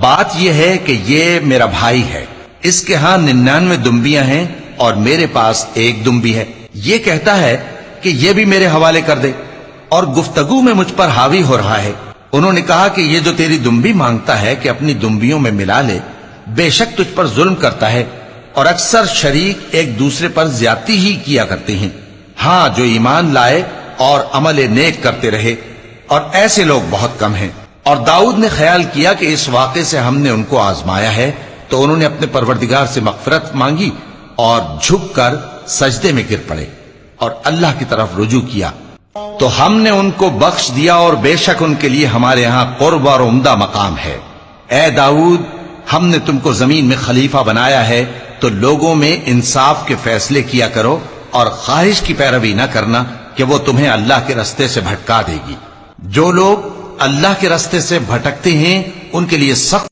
بات یہ ہے کہ یہ میرا بھائی ہے، اس کے ہاں 99 دمبیاں ہیں اور میرے پاس ایک دمبی ہے۔ یہ کہتا ہے کہ یہ بھی میرے حوالے کر دے، اور گفتگو میں مجھ پر حاوی ہو رہا ہے۔ انہوں نے کہا کہ یہ جو تیری دمبی مانگتا ہے کہ اپنی دمبیوں میں ملا لے، بے شک تجھ پر ظلم کرتا ہے، اور اکثر شریک ایک دوسرے پر زیادتی ہی کیا کرتے ہیں۔ ہاں، جو ایمان لائے اور عمل نیک کرتے رہے، اور ایسے لوگ بہت کم ہیں۔ اور داؤد نے خیال کیا کہ اس واقعے سے ہم نے ان کو آزمایا ہے، تو انہوں نے اپنے پروردگار سے مغفرت مانگی اور جھک کر سجدے میں گر پڑے اور اللہ کی طرف رجوع کیا، تو ہم نے ان کو بخش دیا، اور بے شک ان کے لیے ہمارے ہاں قرب اور عمدہ مقام ہے۔ اے داؤد، ہم نے تم کو زمین میں خلیفہ بنایا ہے، تو لوگوں میں انصاف کے فیصلے کیا کرو، اور خواہش کی پیروی نہ کرنا کہ وہ تمہیں اللہ کے رستے سے بھٹکا دے گی۔ جو لوگ اللہ کے رستے سے بھٹکتے ہیں ان کے لیے سخت